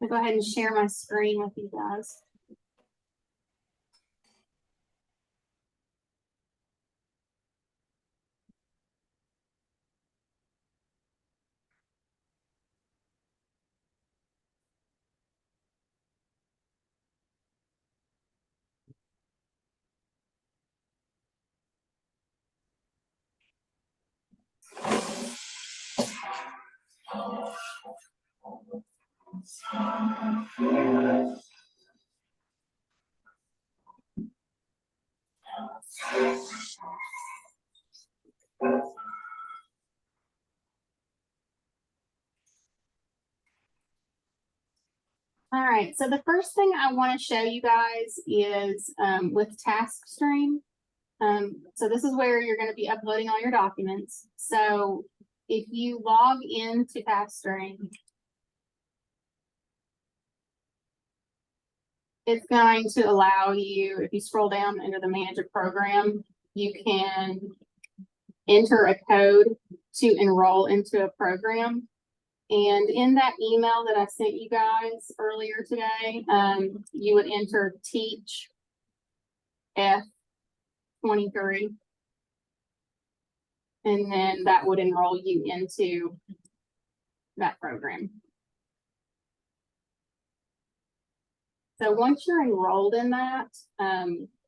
I'll go ahead and share my screen with you guys. All right, so the first thing I want to show you guys is with TaskStream. So this is where you're going to be uploading all your documents. So if you log into TaskStream, it's going to allow you, if you scroll down into the Manage a Program, you can enter a code to enroll into a program. And in that email that I sent you guys earlier today, you would enter Teach F23. And then that would enroll you into that program. So once you're enrolled in that,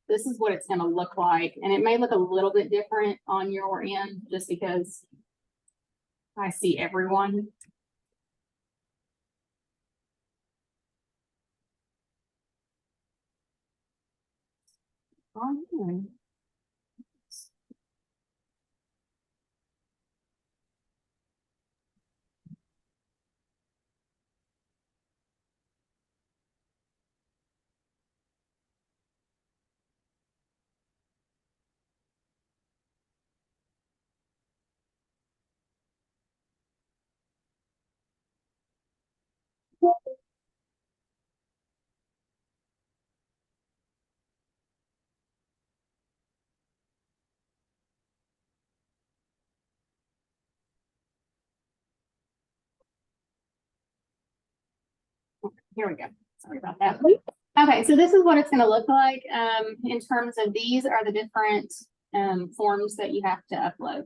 this is what it's going to look like. And it may look a little bit different on your end just because I see everyone. Oh, here we go. Sorry about that. Okay, so this is what it's going to look like. In terms of these are the different forms that you have to upload.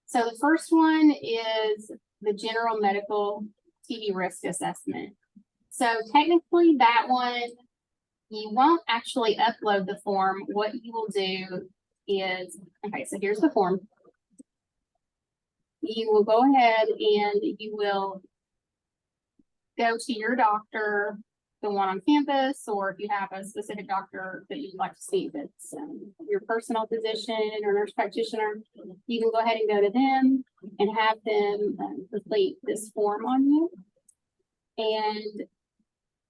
So the first one is the general medical TB risk assessment. So technically that one, you won't actually upload the form. What you will do is, okay, so here's the form. You will go ahead and you will go to your doctor, the one on campus, or if you have a specific doctor that you'd like to see that's your personal physician or nurse practitioner, you can go ahead and go to them and have them complete this form on you. And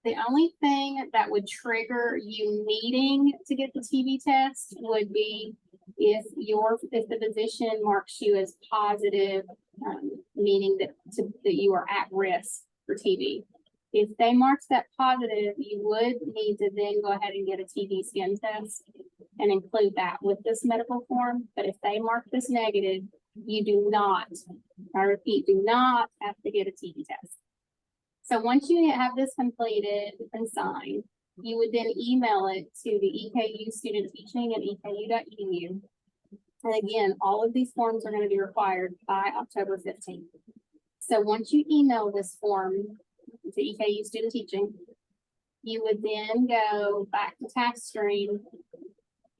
the only thing that would trigger you needing to get the TB test would be if the physician marks you as positive, meaning that you are at risk for TB. If they mark that positive, you would need to then go ahead and get a TB skin test and include that with this medical form. But if they mark this negative, you do not, I repeat, do not have to get a TB test. So once you have this completed and signed, you would then email it to the EKU student teaching at eku.edu. And again, all of these forms are going to be required by October 15th. So once you email this form to EKU student teaching, you would then go back to TaskStream,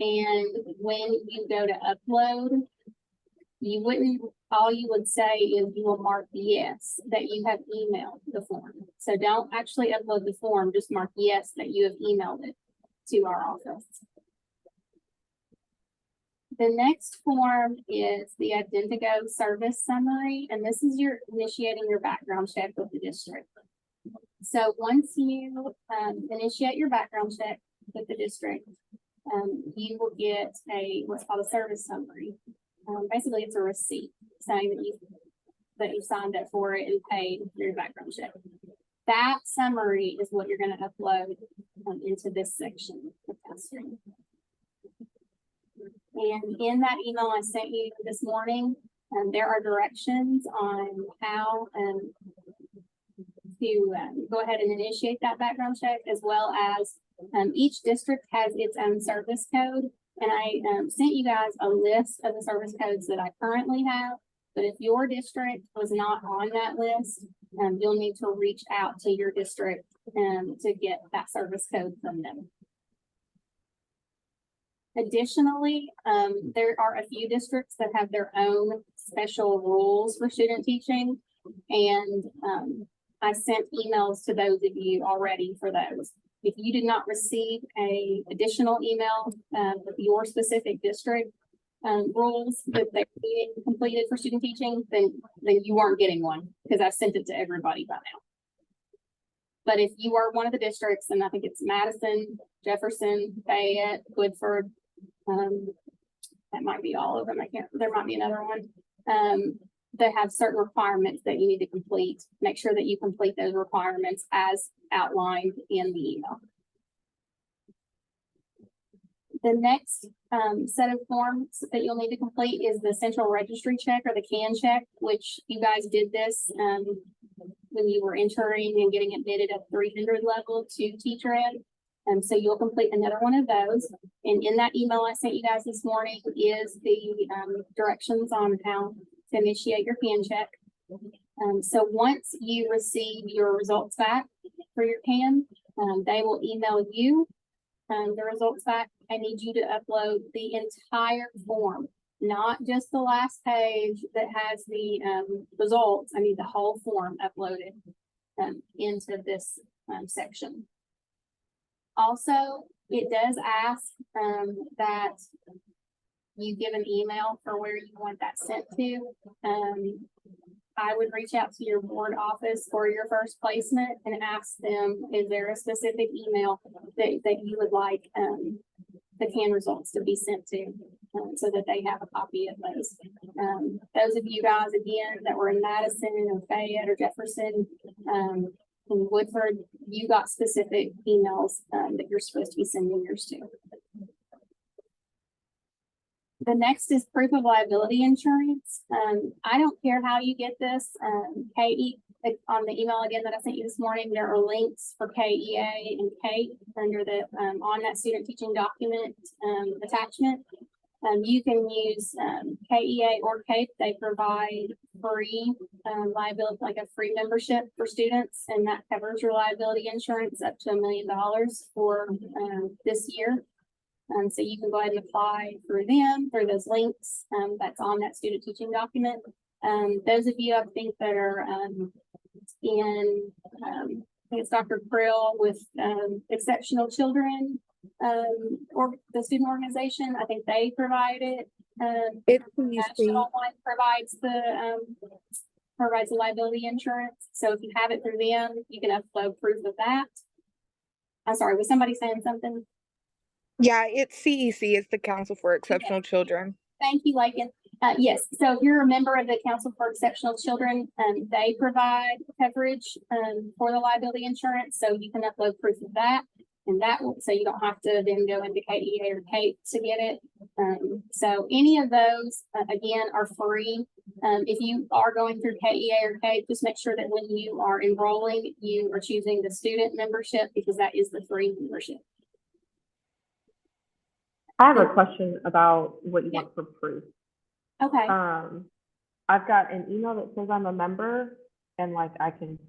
and when you go to upload, all you would say is you will mark yes that you have emailed the form. So don't actually upload the form, just mark yes that you have emailed it to our office. The next form is the Identigo service summary, and this is your initiating your background check with the district. So once you initiate your background check with the district, you will get what's called a service summary. Basically, it's a receipt saying that you signed up for it and paid for your background check. That summary is what you're going to upload into this section of TaskStream. And in that email I sent you this morning, there are directions on how to go ahead and initiate that background check, as well as each district has its own service code. And I sent you guys a list of the service codes that I currently have. But if your district was not on that list, you'll need to reach out to your district to get that service code from them. Additionally, there are a few districts that have their own special rules for student teaching. And I sent emails to those of you already for those. If you did not receive a additional email with your specific district rules that they completed for student teaching, then you aren't getting one, because I sent it to everybody by now. But if you are one of the districts, and I think it's Madison, Jefferson, Fayette, Woodford, that might be all of them. There might be another one. They have certain requirements that you need to complete. Make sure that you complete those requirements as outlined in the email. The next set of forms that you'll need to complete is the central registry check, or the CAN check, which you guys did this when you were entering and getting admitted at 300 level to teacher ed. So you'll complete another one of those. And in that email I sent you guys this morning is the directions on how to initiate your CAN check. So once you receive your results back for your CAN, they will email you the results back. I need you to upload the entire form, not just the last page that has the results. I need the whole form uploaded into this section. Also, it does ask that you give an email for where you want that sent to. I would reach out to your board office for your first placement and ask them, is there a specific email that you would like the CAN results to be sent to, so that they have a copy of those. Those of you guys, again, that were in Madison or Fayette or Jefferson, in Woodford, you got specific emails that you're supposed to be sending yours to. The next is proof of liability insurance. I don't care how you get this. KE, on the email again that I sent you this morning, there are links for KEA and KATE under the on that student teaching document attachment. You can use KEA or KATE. They provide free liability, like a free membership for students, and that covers your liability insurance up to $1 million for this year. So you can go ahead and apply through them, through those links that's on that student teaching document. Those of you, I think, that are in, I think it's Dr. Krill with Exceptional Children, or the student organization, I think they provide it. It's National one provides the liability insurance. So if you have it through them, you can upload proof of that. I'm sorry, was somebody saying something? Yeah, it's CEC. It's the Council for Exceptional Children. Thank you, Lakin. Yes, so if you're a member of the Council for Exceptional Children, they provide coverage for the liability insurance, so you can upload proof of that, and that will, so you don't have to then go into KEA or KATE to get it. So any of those, again, are free. If you are going through KEA or KATE, just make sure that when you are enrolling, you are choosing the student membership, because that is the free membership. I have a question about what you want for proof. Okay. I've got an email that says I'm a member, and like I can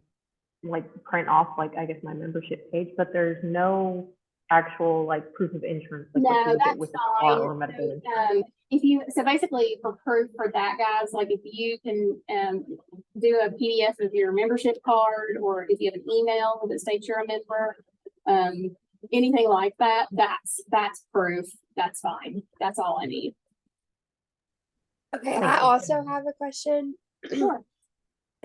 like print off like I guess my membership page, but there's no actual like proof of insurance. Like no, that's with fine. or medical insurance. So basically for proof for that, guys, like if you can do a PDF of your membership card, or if you have an email that states you're a member, anything like that, that's proof. That's fine. That's all I need. Okay, I also have a question. Sure.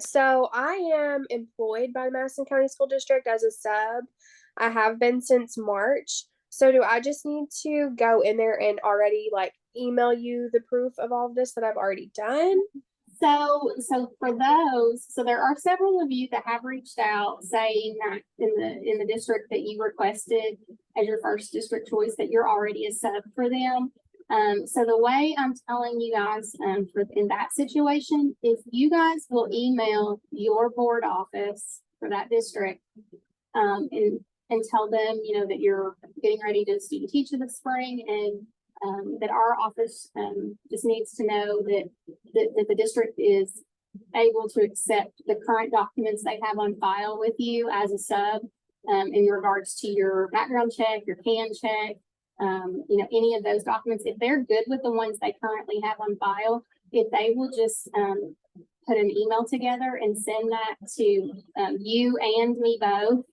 So I am employed by the Madison County School District as a sub. I have been since March. So do I just need to go in there and already like email you the proof of all of this that I've already done? So for those, so there are several of you that have reached out saying that in the district that you requested as your first district choice that you're already a sub for them. So the way I'm telling you guys in that situation, if you guys will email your board office for that district. And tell them, you know, that you're getting ready to student teach in the spring, and that our office just needs to know that the district is able to accept the current documents they have on file with you as a sub, in regards to your background check, your CAN check, you know, any of those documents. If they're good with the ones they currently have on file, if they will just put an email together and send that to you and me both,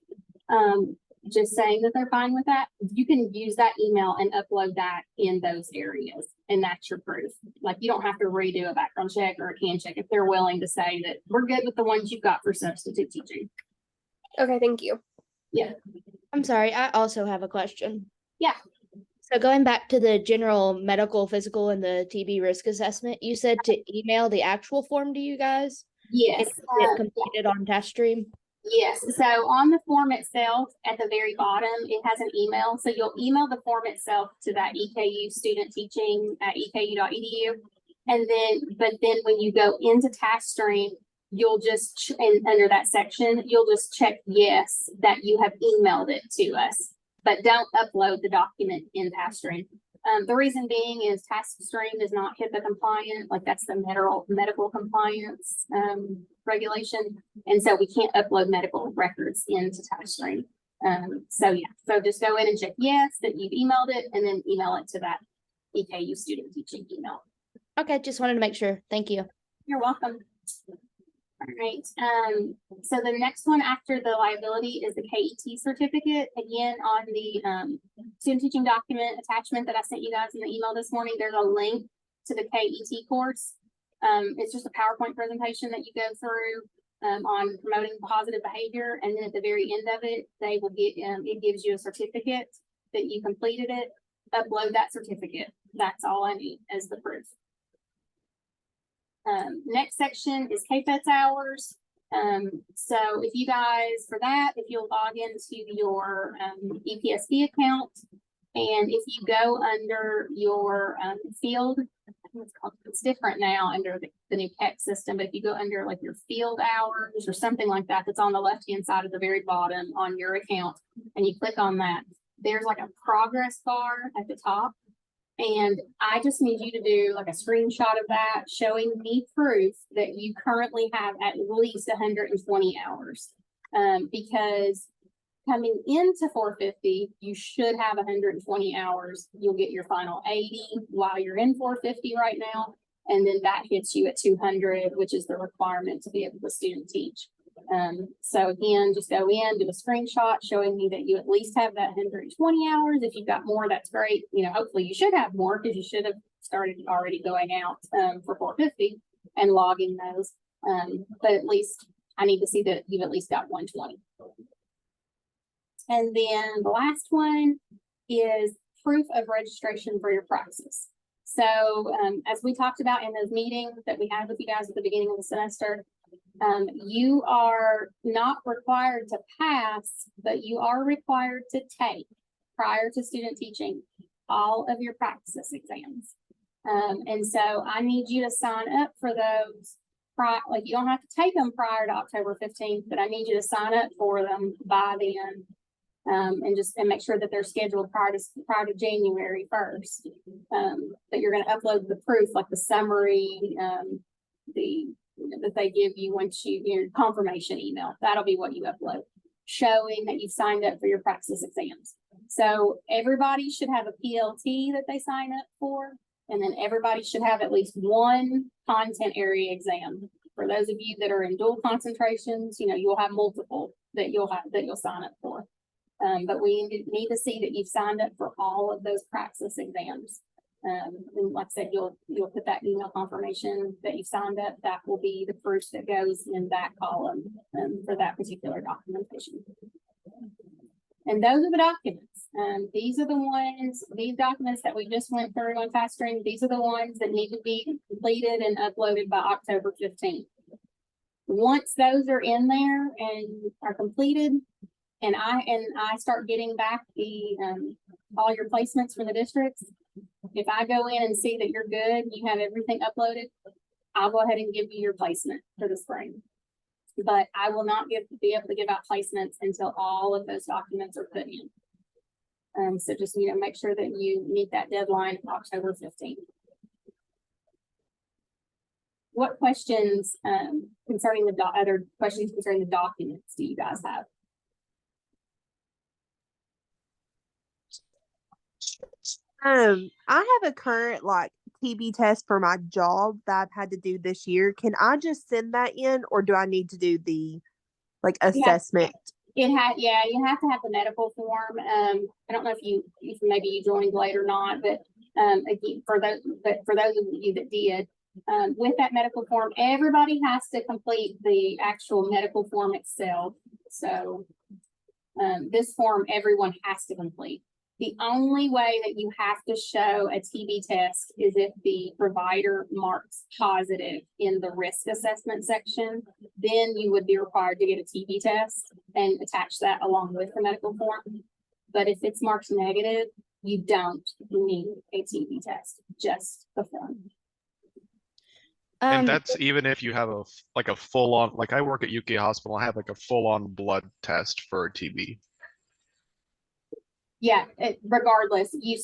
just saying that they're fine with that, you can use that email and upload that in those areas, and that's your proof. Like, you don't have to redo a background check or a CAN check if they're willing to say that we're good with the ones you've got for substitute teaching. Okay, thank you. Yeah. I'm sorry, I also have a question. Yeah. So going back to the general medical, physical, and the TB risk assessment, you said to email the actual form to you guys? Yes. Get completed on TaskStream? Yes, so on the form itself, at the very bottom, it has an email. So you'll email the form itself to that EKU student teaching at eku.edu. And but then when you go into TaskStream, you'll just, and under that section, you'll just check yes, that you have emailed it to us, but don't upload the document in TaskStream. The reason being is TaskStream is not HIPAA compliant, like that's the medical compliance regulation. And so we can't upload medical records into TaskStream. So yeah, so just go in and check yes, that you've emailed it, and then email it to that EKU student teaching email. Okay, just wanted to make sure. Thank you. You're welcome. All right, so the next one after the liability is the KET certificate. Again, on the student teaching document attachment that I sent you guys in the email this morning, there's a link to the KET course. It's just a PowerPoint presentation that you go through on promoting positive behavior, and then at the very end of it, they will get it gives you a certificate that you completed it. Upload that certificate. That's all I need as the proof. Next section is KFETS hours. So if you guys, for that, if you'll log into your EPSB account, and if you go under your field, I think it's different now under the new PEC system, but if you go under like your field hours or something like that, that's on the left-hand side at the very bottom on your account, and you click on that, there's like a progress bar at the top. And I just need you to do like a screenshot of that showing me proof that you currently have at least 120 hours. Because coming into 450, you should have 120 hours. You'll get your final 80 while you're in 450 right now. And then that hits you at 200, which is the requirement to be able to student teach. So again, just go in, do a screenshot showing me that you at least have that 120 hours. If you've got more, that's great. You know, hopefully you should have more because you should have started already going out for 450 and logging those. But at least I need to see that you've at least got 120. And then the last one is proof of registration for your praxis. So as we talked about in those meetings that we had with you guys at the beginning of the semester, you are not required to pass, but you are required to take prior to student teaching all of your praxis exams. And so I need you to sign up for those. Like, you don't have to take them prior to October 15th, but I need you to sign up for them by then. And make sure that they're scheduled prior to January 1st. But you're going to upload the proof, like the summary, that they give you once your confirmation email. That'll be what you upload, showing that you've signed up for your praxis exams. So everybody should have a PLT that they sign up for, and then everybody should have at least one content area exam. For those of you that are in dual concentrations, you know, you'll have multiple that you'll sign up for. But we need to see that you've signed up for all of those praxis exams. And like I said, you'll put that email confirmation that you signed up. That will be the proof that goes in that column for that particular documentation. And those are the documents. These are the ones, these documents that we just went through on TaskStream, these are the ones that need to be completed and uploaded by October 15th. Once those are in there and are completed, and I start getting back the all your placements for the districts, if I go in and see that you're good, you have everything uploaded, I'll go ahead and give you your placement for the spring. but I will not be able to give out placements until all of those documents are put in. So just, make sure that you meet that deadline of October 15th. What questions, concerning other questions concerning the documents do you guys have? I have a current TB test for my job that I've had to do this year. Can I just send that in, or do I need to do the assessment? You have to have the medical form. I don't know if maybe you joined late or not, but again, for those of you that did, with that medical form, everybody has to complete the actual medical form itself. So this form, everyone has to complete. The only way that you have to show a TB test is if the provider marks positive in the risk assessment section. Then you would be required to get a TB test and attach that along with the medical form. But if it's marked negative, you don't need a TB test, just the form. And that's even if you have a full on, like I work at UK Hospital, I have a full on blood test for TB. Yeah, regardless, it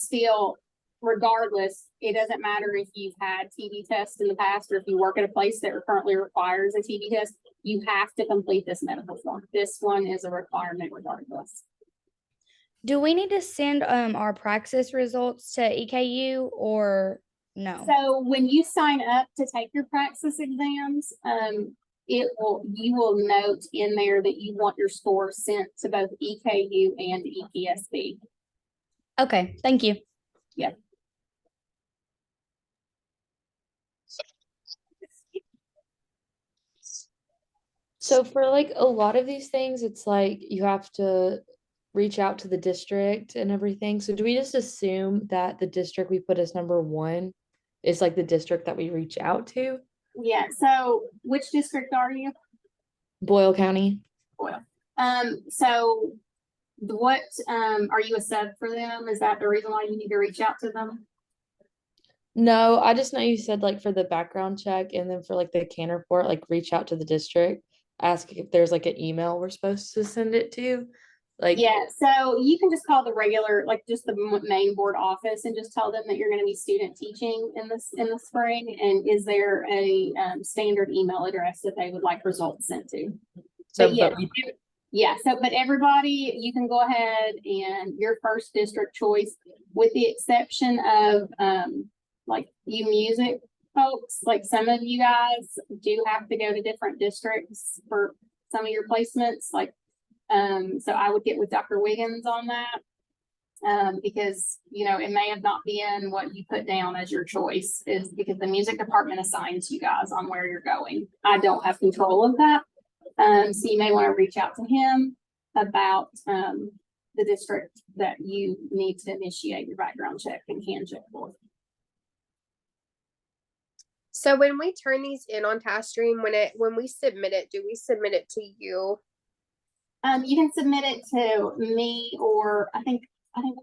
doesn't matter if you've had TB tests in the past or if you work at a place that currently requires a TB test, you have to complete this medical form. This one is a requirement regardless. Do we need to send our praxis results to EKU or no? So when you sign up to take your praxis exams, you will note in there that you want your score sent to both EKU and EPSB. Okay, thank you. Yep. So for a lot of these things, it's you have to reach out to the district and everything. So do we just assume that the district we put as number one is the district that we reach out to? Yeah, so which district are you? Boyle County. Boyle. So what are you a sub for them? Is that the reason why you need to reach out to them? No, I just know you said for the background check and then for the CAN report, reach out to the district, ask if there's an email we're supposed to send it to. Yeah, so you can just call the regular, just the main board office and just tell them that you're going to be student teaching in the spring. And is there a standard email address that they would like results sent to? So but everybody, you can go ahead and your first district choice, with the exception of you music folks, some of you guys do have to go to different districts for some of your placements. So I would get with Dr. Wiggins on that. Because, it may have not been what you put down as your choice, is because the music department assigns you guys on where you're going. I don't have control of that. So you may want to reach out to him about the district that you need to initiate your background check and CAN check for. So when we turn these in on TaskStream, when we submit it, do we submit it to you? You can submit it to me, or I think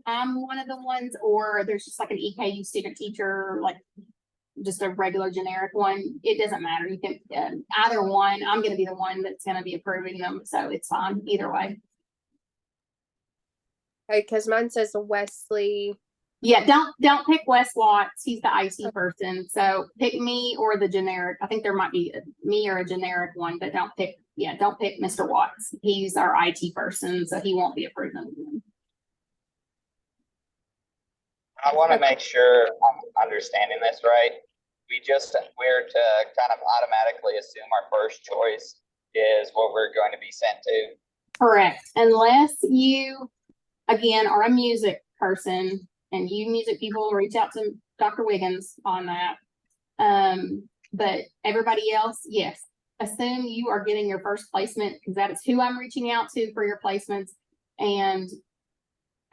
I'm one of the ones, or there's just an EKU student teacher, just a regular generic one. It doesn't matter. You can either one. I'm going to be the one that's going to be approving them, so it's fine either way. Okay, because mine says Wesley. Yeah, don't pick Wes Watts. He's the IT person. So pick me or the generic. I think there might be me or a generic one, but don't pick Mr. Watts. He's our IT person, so he won't be approving them. I want to make sure I'm understanding this right. We're to kind of automatically assume our first choice is what we're going to be sent to. Correct. Unless you, again, are a music person and you music people, reach out to Dr. Wiggins on that. But everybody else, yes, assume you are getting your first placement, because that is who I'm reaching out to for your placements. And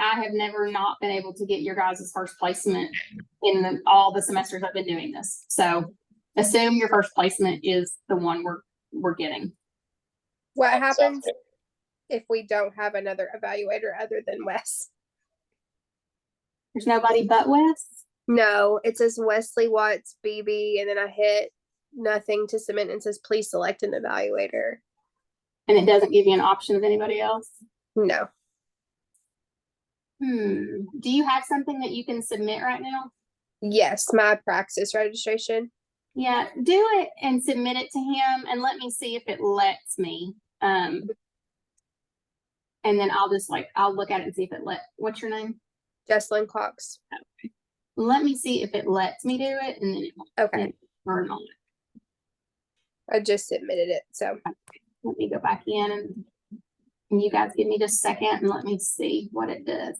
I have never not been able to get your guys' first placement in all the semesters I've been doing this. So assume your first placement is the one we're getting. What happens if we don't have another evaluator other than Wes? There's nobody but Wes? No, it says Wesley Watts BB, and then I hit nothing to submit and says please select an evaluator. And it doesn't give you an option of anybody else? No. Do you have something that you can submit right now? Yes, my praxis registration. Yeah, do it and submit it to him and let me see if it lets me. And then I'll just I'll look at it and see if what's your name? Jesslyn Cox. Okay. Let me see if it lets me do it and then Okay. or not. I just submitted it, so. Let me go back in and you guys give me just a second and let me see what it does.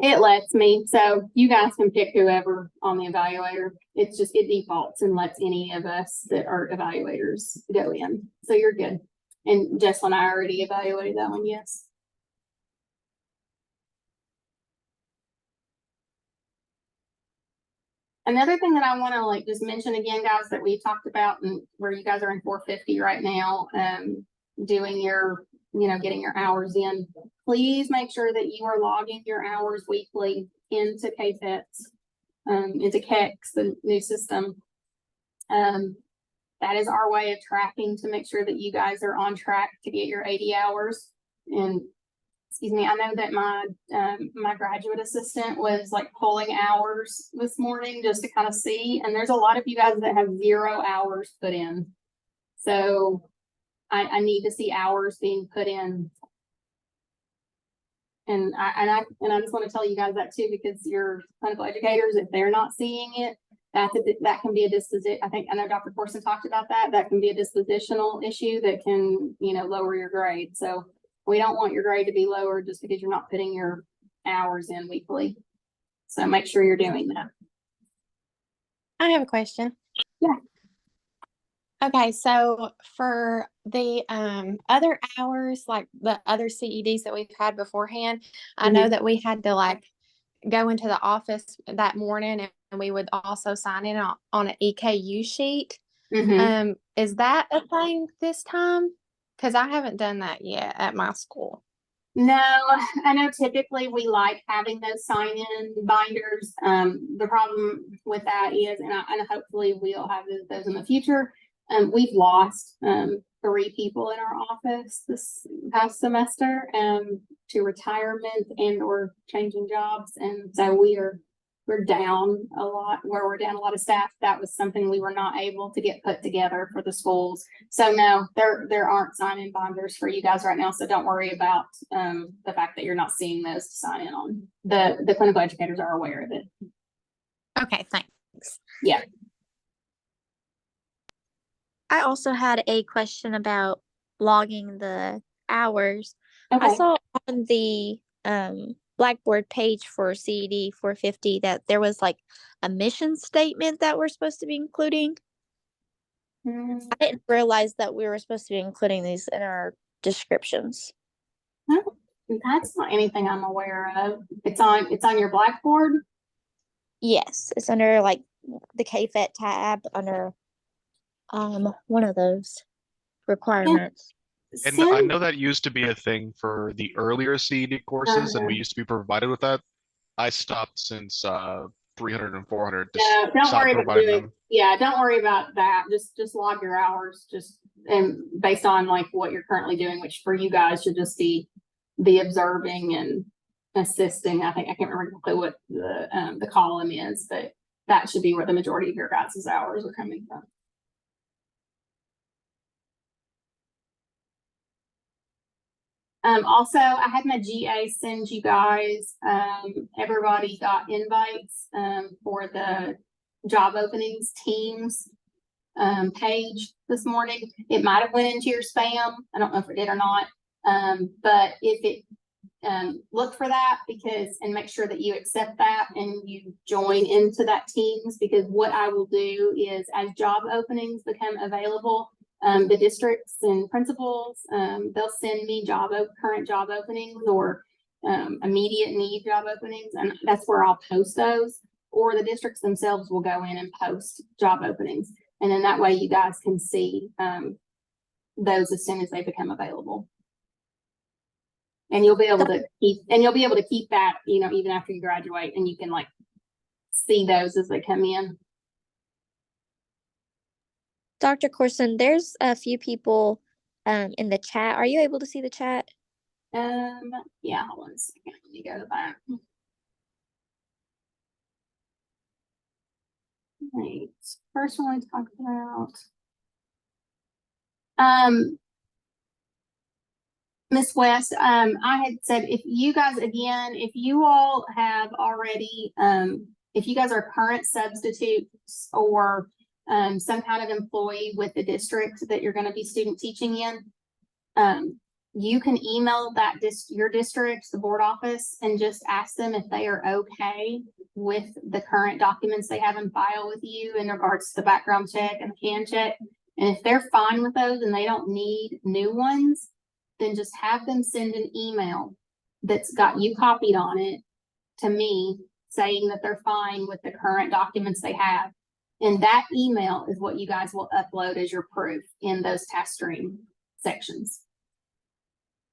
It lets me, so you guys can pick whoever on the evaluator. It's just, it defaults and lets any of us that are evaluators go in. So you're good. And Jesslyn and I already evaluated that one, yes. Another thing that I want to just mention again, guys, that we talked about and where you guys are in 450 right now, doing your, getting your hours in. Please make sure that you are logging your hours weekly into KFETS, into KEX, the new system. That is our way of tracking to make sure that you guys are on track to get your 80 hours. And excuse me, I know that my graduate assistant was pulling hours this morning just to kind of see, and there's a lot of you guys that have 0 hours put in. So I need to see hours being put in. And I just want to tell you guys that too, because your clinical educators, if they're not seeing it, that can be a disposition. I know Dr. Corson talked about that. That can be a dispositional issue that can, lower your grade. So we don't want your grade to be lower just because you're not putting your hours in weekly. So make sure you're doing that. I have a question. Yeah. Okay, so for the other hours, like the other CEDs that we've had beforehand, I know that we had to go into the office that morning and we would also sign in on an EKU sheet. Is that a thing this time? Because I haven't done that yet at my school. No, I know typically we like having those sign-in binders. The problem with that is, and hopefully we'll have those in the future. We've lost 3 people in our office this past semester to retirement and or changing jobs, and so we're down a lot. Where we're down a lot of staff, that was something we were not able to get put together for the schools. So no, there aren't sign-in binders for you guys right now. So don't worry about the fact that you're not seeing those to sign in on. The clinical educators are aware of it. Okay, thanks. Yeah. I also had a question about logging the hours. Okay. I saw on the Blackboard page for CED 450 that there was a mission statement that we're supposed to be including. I didn't realize that we were supposed to be including these in our descriptions. No, that's not anything I'm aware of. It's on your Blackboard? Yes, it's under the KFET tab under one of those requirements. And I know that used to be a thing for the earlier CED courses, and we used to be provided with that. I stopped since 300 and 400. No, don't worry about doing them. Yeah, don't worry about that. Just log your hours, and based on what you're currently doing, which for you guys should just be the observing and assisting. I can't remember exactly what the column is, but that should be where the majority of your guys' hours are coming from. Also, I had my GA send you guys, everybody got invites for the job openings teams page this morning. It might have went into your spam. I don't know if it did or not. But if it look for that and make sure that you accept that and you join into that teams, because what I will do is as job openings become available, the districts and principals, they'll send me current job openings or immediate need job openings, and that's where I'll post those, or the districts themselves will go in and post job openings. And then that way you guys can see those as soon as they become available. And you'll be able to keep that, even after you graduate, and you can like see those as they come in. Dr. Corson, there's a few people in the chat. Are you able to see the chat? Yeah, hold on a second. Let me go to that. Right. First one we talked about. Miss West, I had said if you all have already, if you guys are current substitutes or some kind of employee with the district that you're going to be student teaching in, you can email your district, the board office, and just ask them if they are okay with the current documents they have in file with you in regards to the background check and the can check. And if they're fine with those and they don't need new ones, then just have them send an email that's got you copied on it to me saying that they're fine with the current documents they have. And that email is what you guys will upload as your proof in those task stream sections.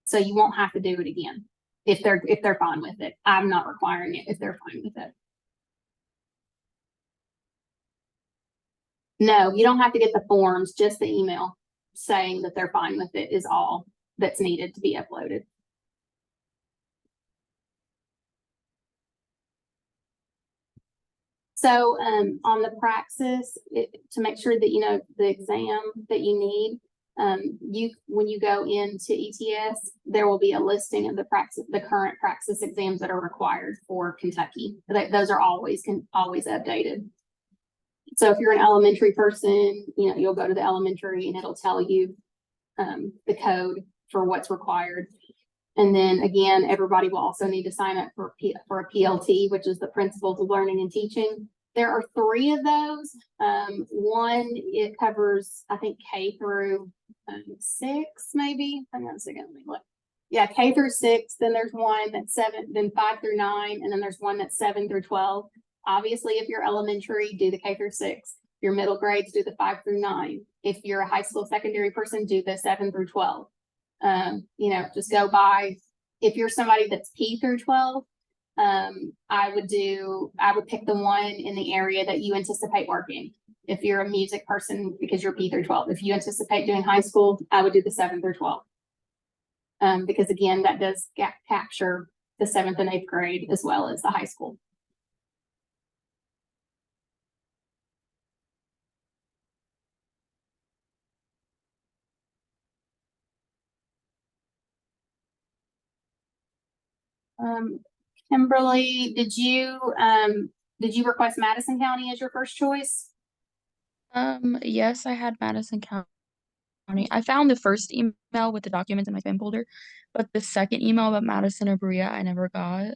So you won't have to do it again if they're fine with it. I'm not requiring it if they're fine with it. No, you don't have to get the forms, just the email saying that they're fine with it is all that's needed to be uploaded. So on the praxis, to make sure that you know the exam that you need, when you go into ETS, there will be a listing of the current praxis exams that are required for Kentucky. Those are always updated. So if you're an elementary person, you'll go to the elementary and it'll tell you the code for what's required. And then again, everybody will also need to sign up for a PLT, which is the Principles of Learning and Teaching. There are 3 of those. One, it covers, I think, K through 6, maybe. Hang on a second, let me look. Yeah, K through 6. Then there's one that's 7, then 5 through 9, and then there's one that's 7 through 12. Obviously, if you're elementary, do the K through 6. Your middle grades, do the 5 through 9. If you're a high school secondary person, do the 7 through 12. Just go by. If you're somebody that's P through 12, I would pick the one in the area that you anticipate working. If you're a music person, because you're P through 12, if you anticipate doing high school, I would do the 7 through 12. Because again, that does capture the 7th and 8th grade as well as the high school. Kimberly, did you request Madison County as your first choice? Yes, I had Madison County. I found the first email with the documents in my spam folder, but the second email about Madison or Berea I never got.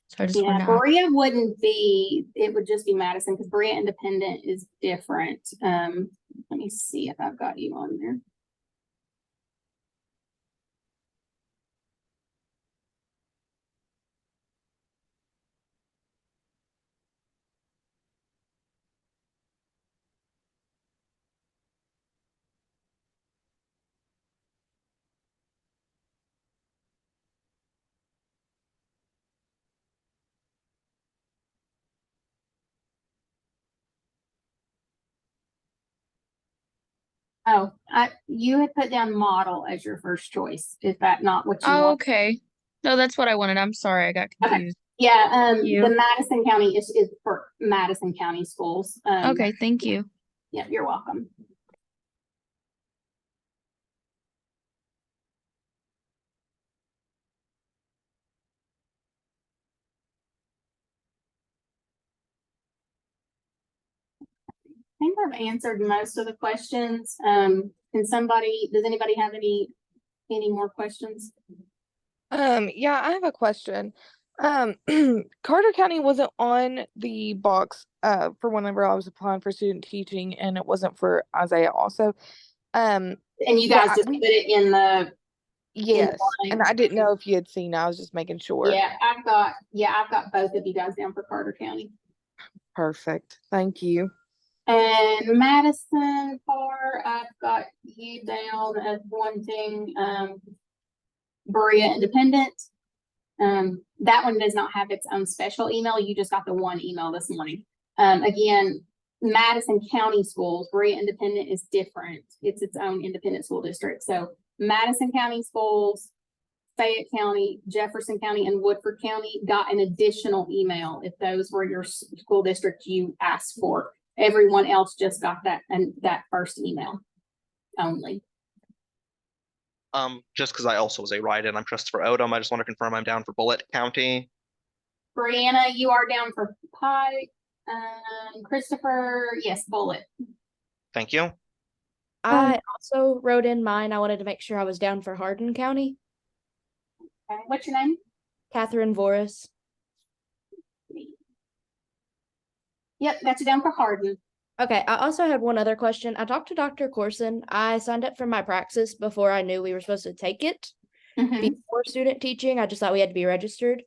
So I just wanted to ask. Berea wouldn't be, it would just be Madison because Berea Independent is different. Let me see if I've got you on there. Oh, you had put down model as your first choice. Is that not what you want? Okay. No, that's what I wanted. I'm sorry, I got confused. Okay. Yeah, the Madison County is for Madison County schools. Okay, thank you. Yeah, you're welcome. think I've answered most of the questions. Does anybody have any more questions? Yeah, I have a question. Carter County wasn't on the box for whenever I was applying for student teaching, and it wasn't for Isaiah also. And you guys just put it in the yes, and I didn't know if you had seen it. I was just making sure. Yeah, I've got both of you guys down for Carter County. Perfect. Thank you. And Madison Carr, I've got you down as wanting Berea Independent. That one does not have its own special email. You just got the one email this morning. Again, Madison County Schools, Berea Independent is different. It's its own independent school district. So Madison County Schools, Fayette County, Jefferson County, and Woodford County got an additional email if those were your school district you asked for. Everyone else just got that first email only. Just because I also was a write-in, I'm Christopher Odom. I just want to confirm I'm down for Bullitt County. Brianna, you are down for Pike. Christopher, yes, Bullitt. Thank you. I also wrote in mine. I wanted to make sure I was down for Hardin County. Okay. What's your name? Catherine Voris. Yep, got you down for Hardin. Okay, I also had one other question. I talked to Dr. Corson. I signed up for my praxis before I knew we were supposed to take it. Before student teaching, I just thought we had to be registered.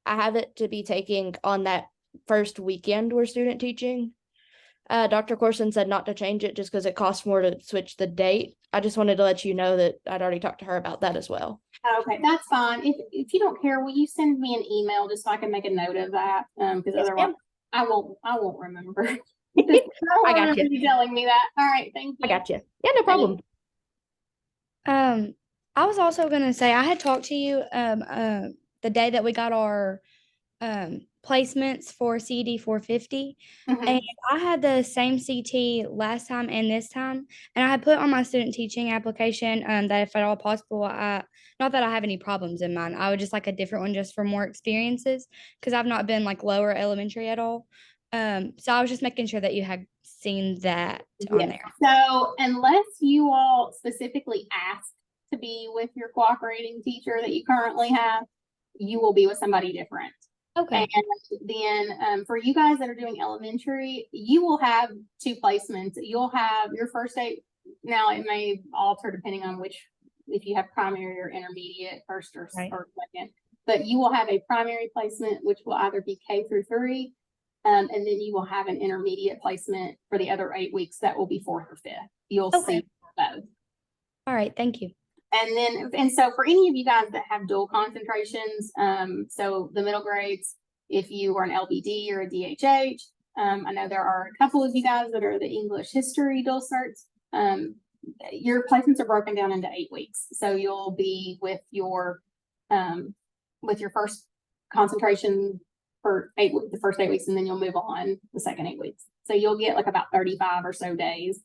I have it to be taking on that first weekend we're student teaching. Dr. Corson said not to change it just because it costs more to switch the date. I just wanted to let you know that I'd already talked to her about that as well. Okay, that's fine. If you don't care, will you send me an email just so I can make a note of that? Because otherwise I won't remember. I got you telling me that. All right, thank you. I got you. Yeah, no problem. I was also gonna say I had talked to you the day that we got our placements for CED 450, and I had the same CT last time and this time, and I had put on my student teaching application that if at all possible, not that I have any problems in mine, I would just like a different one just for more experiences because I've not been like lower elementary at all. So I was just making sure that you had seen that on there. So unless you all specifically asked to be with your cooperating teacher that you currently have, you will be with somebody different. Okay. And then for you guys that are doing elementary, you will have 2 placements. You'll have your first day. Now it may alter depending on if you have primary or intermediate, first or second, but you will have a primary placement, which will either be K through 3. And then you will have an intermediate placement for the other 8 weeks. That will be 4th or 5th. You'll see both. All right. Thank you. And so for any of you guys that have dual concentrations, so the middle grades, if you are an LBD or a DHH, I know there are a couple of you guys that are the English history dual certs. Your placements are broken down into 8 weeks. So you'll be with your first concentration for the first 8 weeks, and then you'll move on the second 8 weeks. So you'll get like about 35 or so days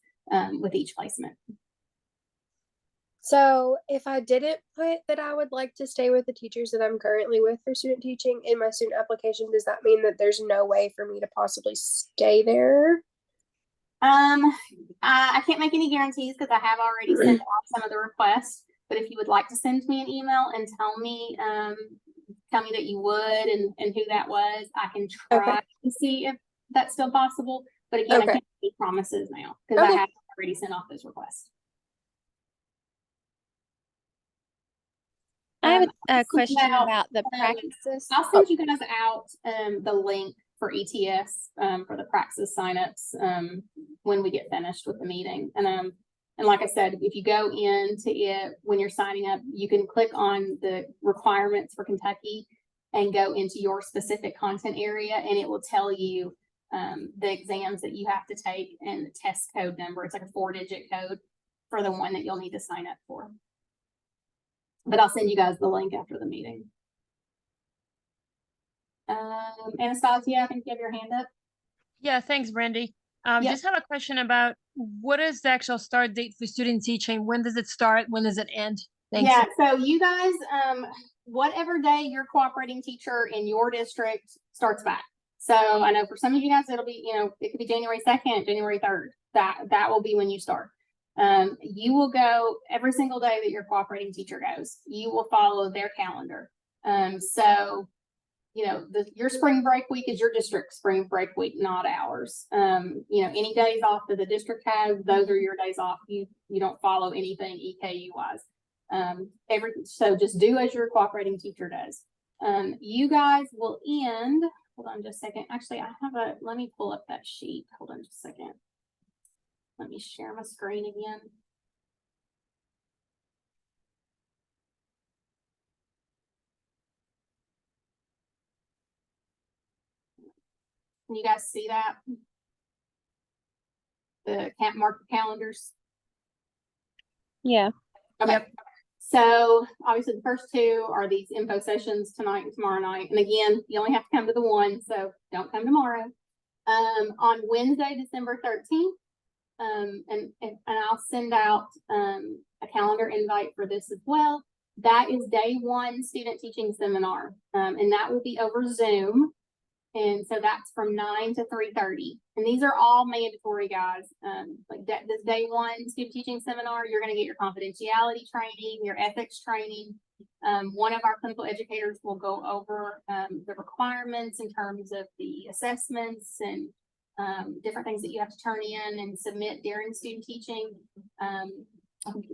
with each placement. So if I didn't put that I would like to stay with the teachers that I'm currently with for student teaching in my student application, does that mean that there's no way for me to possibly stay there? I can't make any guarantees because I have already sent off some of the requests, but if you would like to send me an email and tell me that you would and who that was, I can try to see if that's still possible. But again, I can't make promises now because I have already sent off those requests. I have a question about the praxis. I'll send you guys out the link for ETS for the praxis signups when we get finished with the meeting. And like I said, if you go into it when you're signing up, you can click on the requirements for Kentucky and go into your specific content area, and it will tell you the exams that you have to take and the test code number. It's like a 4-digit code for the one that you'll need to sign up for. But I'll send you guys the link after the meeting. Anastasia, I think you have your hand up. Yeah, thanks, Brandy. Just have a question about what is the actual start date for student teaching? When does it start? When does it end? Thanks. Yeah, so you guys, whatever day your cooperating teacher in your district starts back. So I know for some of you guys, it'll be, it could be January 2nd, January 3rd. That will be when you start. You will go every single day that your cooperating teacher goes. You will follow their calendar. So, your spring break week is your district spring break week, not ours. Any days off that the district has, those are your days off. You don't follow anything EKU wise. So just do as your cooperating teacher does. You guys will end. Hold on just a second. Actually, let me pull up that sheet. Hold on just a second. Let me share my screen again. Can you guys see that? The can't mark the calendars. Yeah. Okay. Yep. So obviously the first two are these info sessions tonight and tomorrow night. And again, you only have to come to the one, so don't come tomorrow. On Wednesday, December 13th, and I'll send out a calendar invite for this as well. That is day one student teaching seminar, and that will be over Zoom. And so that's from 9 to 3:30. And these are all mandatory, guys. This day one student teaching seminar, you're going to get your confidentiality training, your ethics training. One of our clinical educators will go over the requirements in terms of the assessments and different things that you have to turn in and submit during student teaching.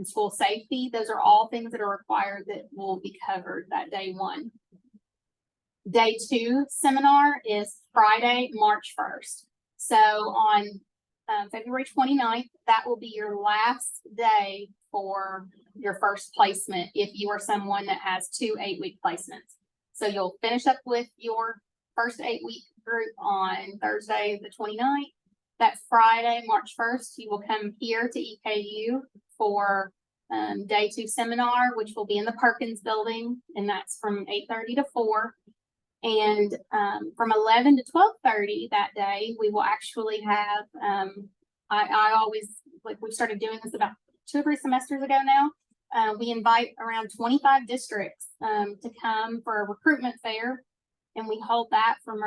School safety, those are all things that are required that will be covered that day one. Day two seminar is Friday, March 1st. So on February 29th, that will be your last day for your first placement if you are someone that has 2 8-week placements. So you'll finish up with your first 8-week group on Thursday the 29th. That Friday, March 1st, you will come here to EKU for day two seminar, which will be in the Perkins building, and that's from 8:30 to 4. And from 11 to 12:30 that day, we will actually have, I always, we started doing this about 2 or 3 semesters ago now. We invite around 25 districts to come for a recruitment fair. And we hold that from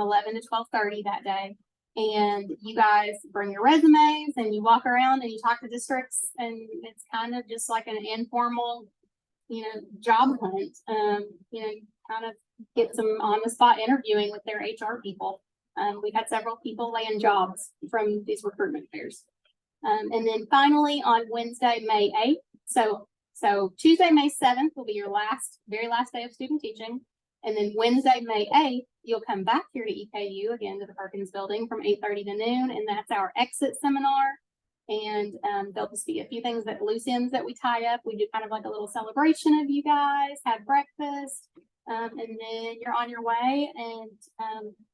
11 to 12:30 that day. And you guys bring your resumes and you walk around and you talk to districts, and it's kind of just like an informal, job hunt. Kind of get some on the spot interviewing with their HR people. We've had several people land jobs from these recruitment fairs. And then finally on Wednesday, May 8th. So Tuesday, May 7th will be your very last day of student teaching. And then Wednesday, May 8th, you'll come back here to EKU again to the Perkins building from 8:30 to noon. And that's our exit seminar. And there'll just be a few things loose ends that we tie up. We do kind of like a little celebration of you guys, have breakfast. And then you're on your way, and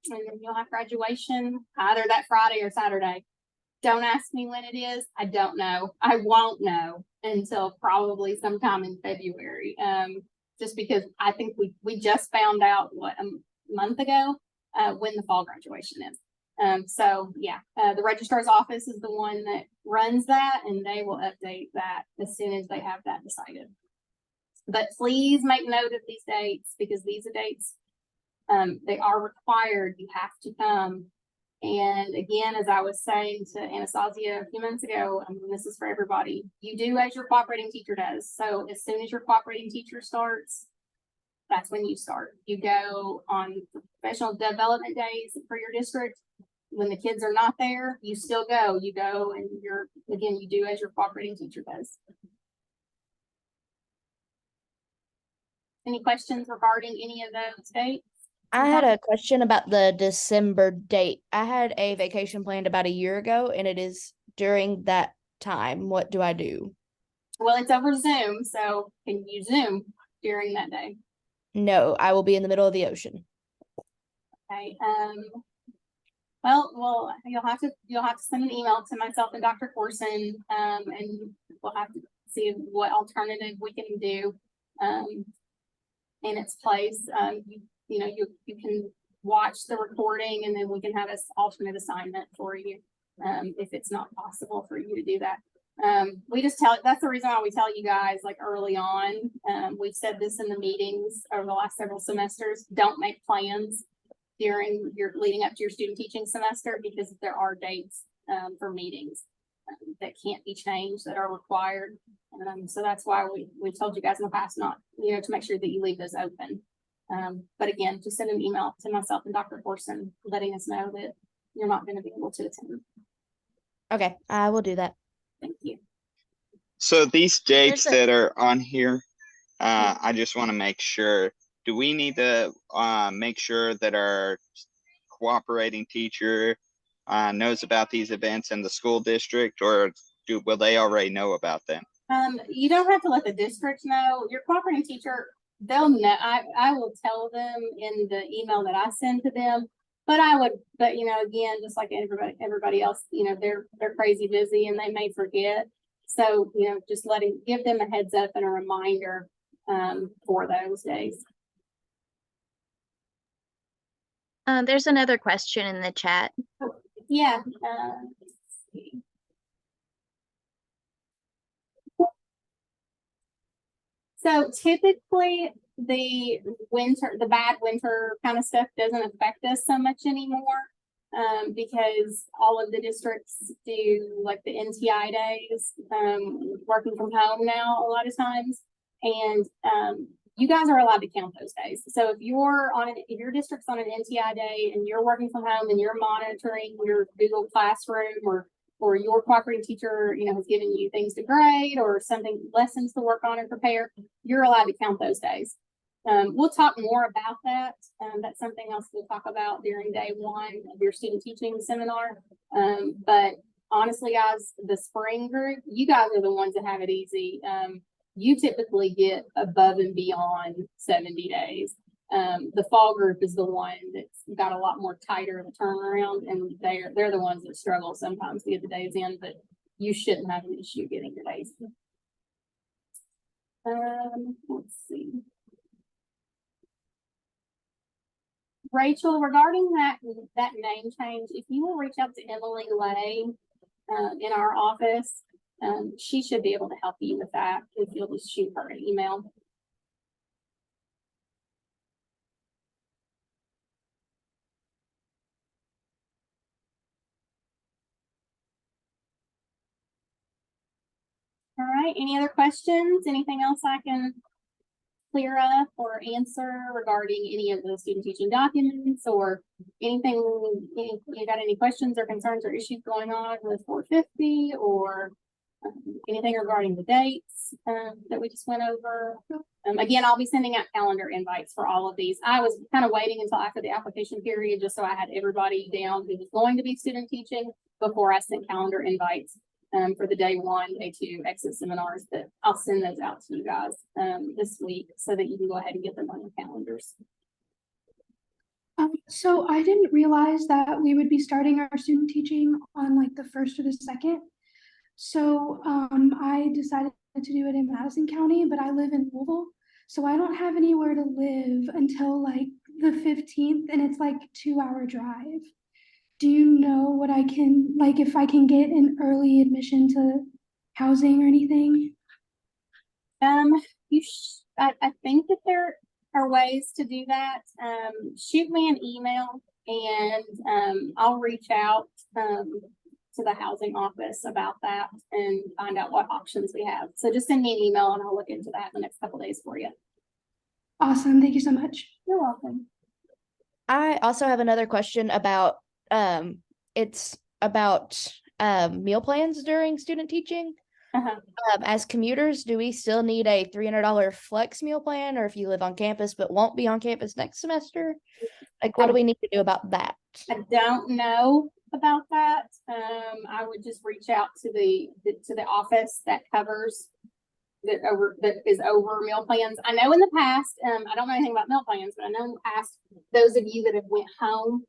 then you'll have graduation either that Friday or Saturday. Don't ask me when it is. I don't know. I won't know until probably sometime in February. Just because I think we just found out a month ago when the fall graduation is. So yeah, the registrar's office is the one that runs that, and they will update that as soon as they have that decided. But please make note of these dates, because these are dates, they are required. You have to come. And again, as I was saying to Anastasia a few minutes ago, this is for everybody. You do as your cooperating teacher does. So as soon as your cooperating teacher starts, that's when you start. You go on professional development days for your district. When the kids are not there, you still go. You go and you do as your cooperating teacher does. Any questions regarding any of those dates? I had a question about the December date. I had a vacation planned about a year ago, and it is during that time. What do I do? Well, it's over Zoom, so can you Zoom during that day? No, I will be in the middle of the ocean. Okay. Well, you'll have to send an email to myself and Dr. Corson, and we'll have to see what alternative we can do in its place. You can watch the recording, and then we can have an alternate assignment for you if it's not possible for you to do that. That's the reason why we tell you guys early on. We've said this in the meetings over the last several semesters. Don't make plans during your leading up to your student teaching semester, because there are dates for meetings that can't be changed, that are required. So that's why we've told you guys in the past not, to make sure that you leave those open. But again, just send an email to myself and Dr. Corson letting us know that you're not going to be able to attend. Okay, I will do that. Thank you. So these dates There's that are on here, I just want to make sure, do we need to make sure that our cooperating teacher knows about these events in the school district, or will they already know about them? You don't have to let the district know. Your cooperating teacher, they'll know. I will tell them in the email that I send to them. But again, just like everybody else, they're crazy busy and they may forget. So, just give them a heads up and a reminder for those days. There's another question in the chat. Yeah. Let's see. So typically the bad winter kind of stuff doesn't affect us so much anymore, because all of the districts do like the NTI days, working from home now a lot of times. And you guys are allowed to count those days. So if your district's on an NTI day and you're working from home and you're monitoring your Google Classroom, or your cooperating teacher, has given you things to grade or lessons to work on and prepare, you're allowed to count those days. We'll talk more about that. That's something else we'll talk about during day one of your student teaching seminar. But honestly, guys, the spring group, you guys are the ones that have it easy. You typically get above and beyond 70 days. The fall group is the one that's got a lot more tighter of a turnaround, and they're the ones that struggle sometimes to get the days in, but you shouldn't have an issue getting your days in. Let's see. Rachel, regarding that name change, if you will reach out to Emily Lay in our office, she should be able to help you with that if you'll just shoot her an email. All right, any other questions? Anything else I can clear up or answer regarding any of the student teaching documents, or anything? You got any questions or concerns or issues going on with 450, or anything regarding the dates that we just went over? Again, I'll be sending out calendar invites for all of these. I was kind of waiting until after the application period just so I had everybody down who was going to be student teaching before I sent calendar invites for the day one, day two exit seminars. That I'll send those out to you guys this week so that you can go ahead and get them on your calendars. So I didn't realize that we would be starting our student teaching on like the 1st or the 2nd. So I decided to do it in Madison County, but I live in Louisville. So I don't have anywhere to live until like the 15th, and it's like a 2-hour drive. Do you know what I can, like, if I can get an early admission to housing or anything? I think that there are ways to do that. Shoot me an email and I'll reach out to the housing office about that and find out what options we have. So just send me an email and I'll look into that in the next couple of days for you. Awesome. Thank you so much. You're welcome. I also have another question about it's about meal plans during student teaching. As commuters, do we still need a $300 flex meal plan, or if you live on campus but won't be on campus next semester? Like, what do we need to do about that? I don't know about that. I would just reach out to the office that covers that is over meal plans. I know in the past, I don't know anything about meal plans, but I know in the past, those of you that have went home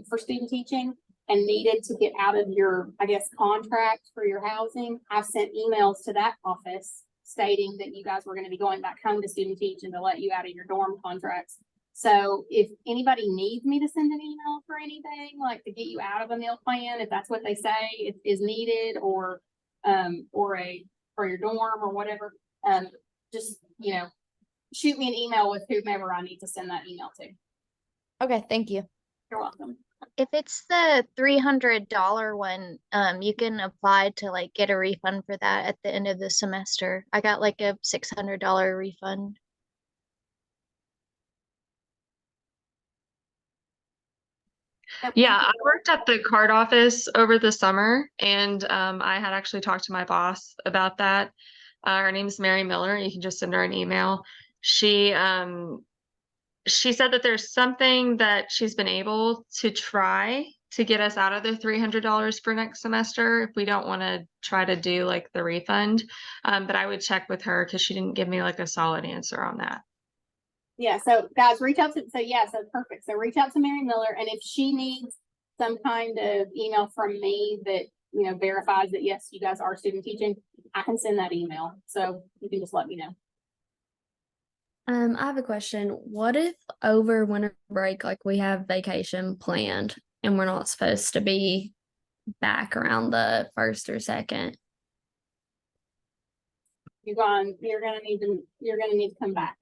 for student teaching and needed to get out of your, I guess, contract for your housing, I've sent emails to that office stating that you guys were going to be going back home to student teach and to let you out of your dorm contracts. So if anybody needs me to send an email for anything, like to get you out of a meal plan, if that's what they say is needed, or for your dorm or whatever, just shoot me an email with whomever I need to send that email to. Okay, thank you. You're welcome. If it's the $300 one, you can apply to like get a refund for that at the end of the semester. I got like a $600 refund. Yeah, I worked at the card office over the summer, and I had actually talked to my boss about that. Her name is Mary Miller. You can just send her an email. She said that there's something that she's been able to try to get us out of the $300 for next semester if we don't want to try to do like the refund. But I would check with her because she didn't give me like a solid answer on that. Yeah, so guys, reach out to, so perfect. So reach out to Mary Miller, and if she needs some kind of email from me that, you know, verifies that, yes, you guys are student teaching, I can send that email. So you can just let me know. I have a question. What if over winter break, like we have vacation planned and we're not supposed to be back around the 1st or 2nd? You're gonna need to come back.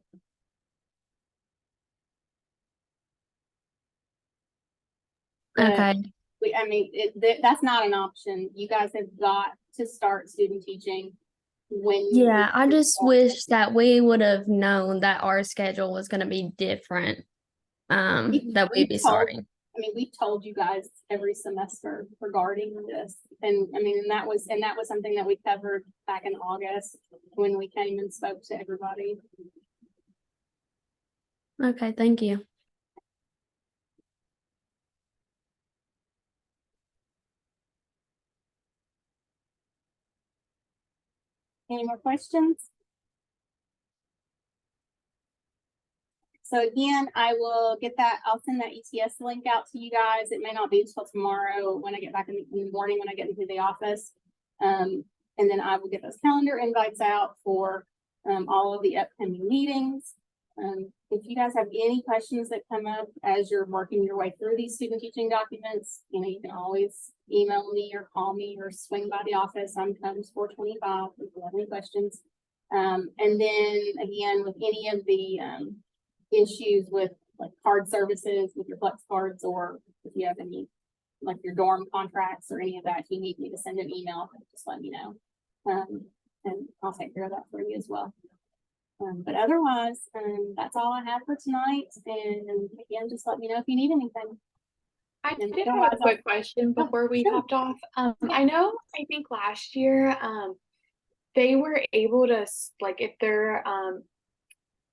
Okay. That's not an option. You guys have got to start student teaching when Yeah, I just wish that we would have known that our schedule was going to be different. That we'd be starting. We've told you guys every semester regarding this, and that was something that we covered back in August when we came and spoke to everybody. Okay, thank you. Any more questions? So again, I'll send that ETS link out to you guys. It may not be until tomorrow when I get back in the morning when I get into the office. And then I will get those calendar invites out for all of the upcoming meetings. If you guys have any questions that come up as you're working your way through these student teaching documents, you can always email me or call me or swing by the office. I'm Combs 425 if you have any questions. And then again, with any of the issues with like card services with your flex cards, or if you have any like your dorm contracts or any of that, if you need me to send an email, just let me know. And I'll take care of that for you as well. But otherwise, that's all I have for tonight. And again, just let me know if you need anything. I did have a quick question before we hopped off. I know, I think last year, they were able to, like, if their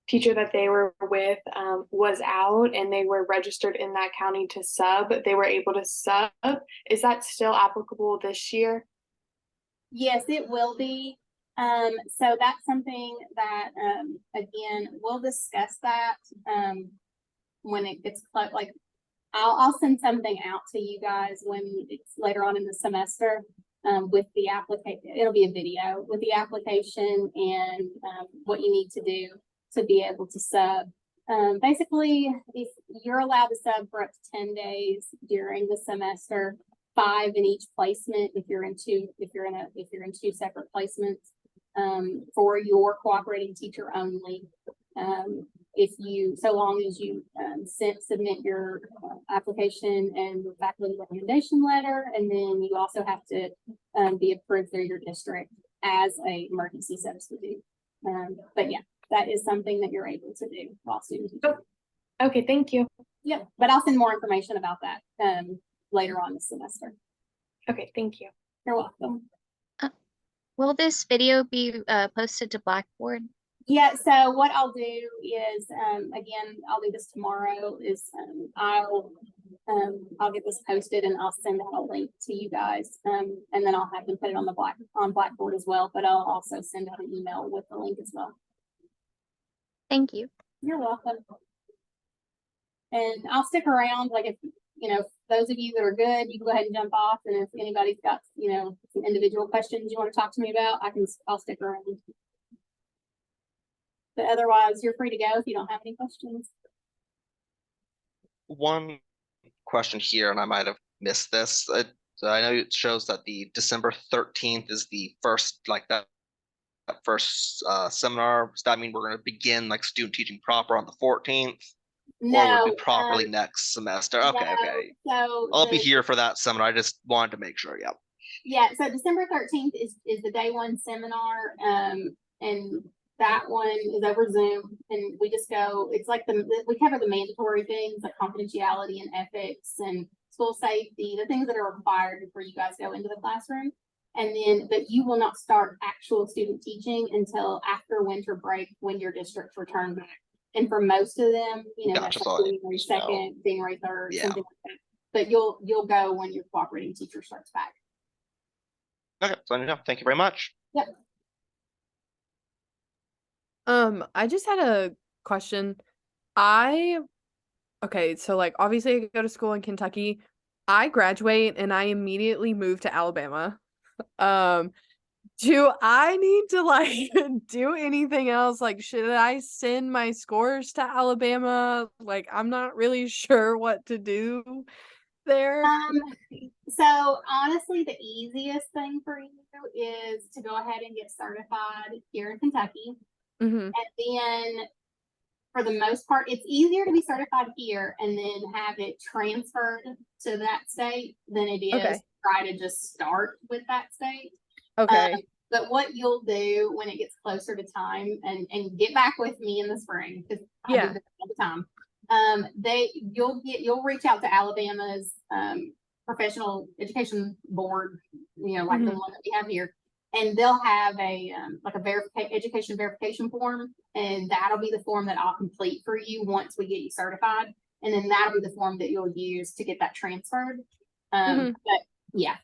teacher that they were with was out and they were registered in that county to sub, they were able to sub. Is that still applicable this year? Yes, it will be. So that's something that, again, we'll discuss that when it gets close. Like, I'll send something out to you guys when it's later on in the semester with the application. It'll be a video with the application and what you need to do to be able to sub. Basically, if you're allowed to sub for up to 10 days during the semester, 5 in each placement if you're in two separate placements, for your cooperating teacher only. So long as you submit your application and faculty recommendation letter, and then you also have to be approved through your district as a emergency substitute. But yeah, that is something that you're able to do while student teaching. Okay, thank you. Yeah, but I'll send more information about that later on this semester. Okay, thank you. You're welcome. Will this video be posted to Blackboard? Yeah, so what I'll do is, again, I'll do this tomorrow, is I'll get this posted and I'll send out a link to you guys. And then I'll have them put it on Blackboard as well, but I'll also send out an email with the link as well. Thank you. You're welcome. And I'll stick around, like if, those of you that are good, you can go ahead and jump off. And if anybody's got, some individual questions you want to talk to me about, I'll stick around. But otherwise, you're free to go if you don't have any questions. One question here, and I might have missed this. So I know it shows that the December 13th is the first, like that first seminar. Does that mean we're going to begin like student teaching proper on the 14th? Or would it No, be properly next semester? Okay, no, okay. so I'll be the here for that seminar. I just wanted to make sure. Yep. Yeah, so December 13th is the day one seminar. And that one is over Zoom, and we just go, it's like we cover the mandatory things like confidentiality and ethics and school safety, the things that are required before you guys go into the classroom. And then, but you will not start actual student teaching until after winter break when your districts return back. And for most of them, Gotcha, that's like January 2nd, January 3rd, Yeah. something like that. But you'll go when your cooperating teacher starts back. Okay, so thank you very much. Yep. I just had a question. Okay, so like obviously I go to school in Kentucky. I graduate and I immediately move to Alabama. Do I need to like do anything else? Like, should I send my scores to Alabama? Like, I'm not really sure what to do there. So honestly, the easiest thing for you is to go ahead and get certified here in Kentucky. Mm-hmm. And then for the most part, it's easier to be certified here and then have it transferred to that state than it is Okay. try to just start with that state. Okay. But what you'll do when it gets closer to time, and get back with me in the spring, because I do this all the time. You'll reach out to Alabama's professional education board, like the one that we have here, and they'll have a like a education verification form, and that'll be the form that I'll complete for you once we get you certified, and then that'll be the form that you'll use to get that transferred. But yeah,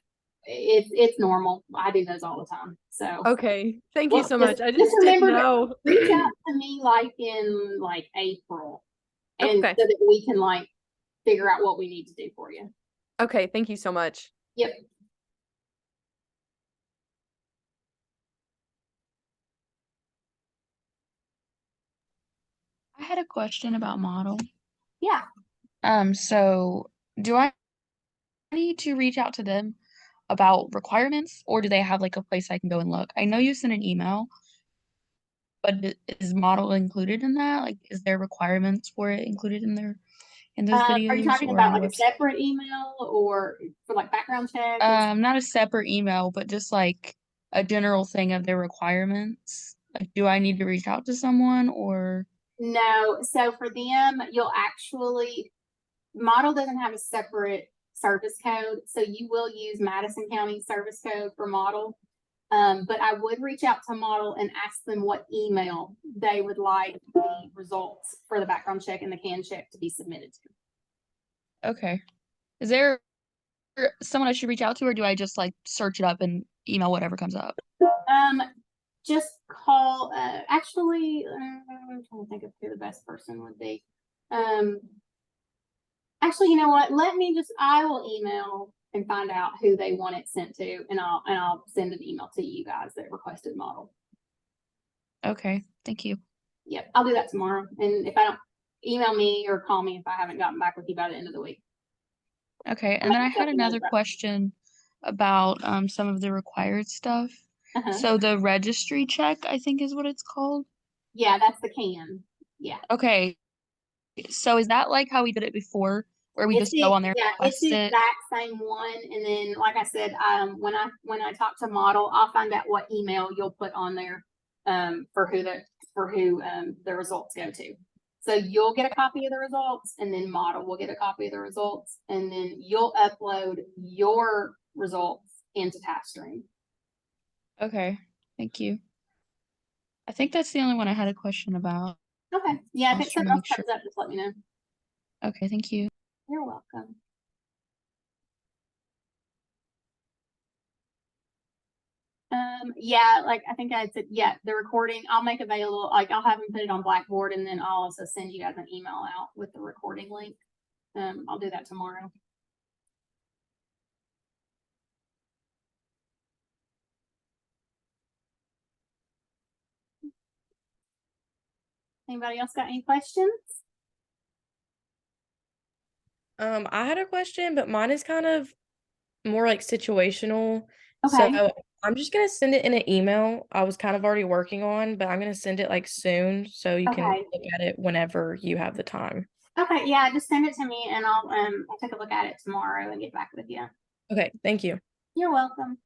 it's normal. I do those all the time. So Okay, thank you so just- much. I just remember didn't to know. reach out to me like in like April, and Okay. so that we can like figure out what we need to do for you. Okay, thank you so much. Yep. I had a question about model. Yeah. So do I need to reach out to them about requirements, or do they have like a place I can go and look? I know you sent an email, but is model included in that? Like, is there requirements for it included in those videos? Are you talking or about on like the a separate email or for like background check? not a separate email, but just like a general thing of their requirements. Like, do I need to reach out to someone or? No. So for them, you'll actually, model doesn't have a separate service code. So you will use Madison County service code for model. But I would reach out to model and ask them what email they would like the results for the background check and the can check to be submitted to. Okay. Is there someone I should reach out to, or do I just like search it up and email whatever comes up? Just call, actually, I'm trying to think of who the best person would be. Actually, you know what? I will email and find out who they want it sent to, and I'll send an email to you guys that requested model. Okay, thank you. Yep, I'll do that tomorrow. And if I don't, email me or call me if I haven't gotten back with you by the end of the week. Okay, and then I had another question about some of the required stuff. So the registry check, I think is what it's called. Yeah, that's the can. Yeah. Okay. So is that like how we did it before, where we just go on there? Yeah, it's the exact same one. And then, like I said, when I talk to model, I'll find out what email you'll put on there for who the results go to. So you'll get a copy of the results, and then model will get a copy of the results, and then you'll upload your results into TaskStream. Okay, thank you. I think that's the only one I had a question about. Okay. Yeah, if something else comes up, just let me know. Okay, thank you. You're welcome. Yeah, like I think I said, yeah, the recording I'll make available, like I'll have them put it on Blackboard, and then I'll also send you guys an email out with the recording link. I'll do that tomorrow. Anybody else got any questions? I had a question, but mine is kind of more like situational. Okay. So I'm just gonna send it in an email. I was kind of already working on, but I'm gonna send it like soon so you can Okay. look at it whenever you have the time. Okay, yeah, just send it to me and I'll take a look at it tomorrow and get back with you. Okay, thank you. You're welcome.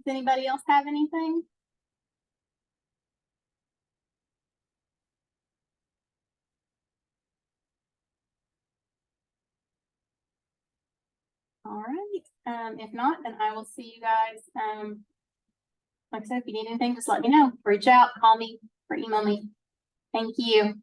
Does anybody else have anything? All right. If not, then I will see you guys. Like I said, if you need anything, just let me know. Reach out, call me, or email me. Thank you.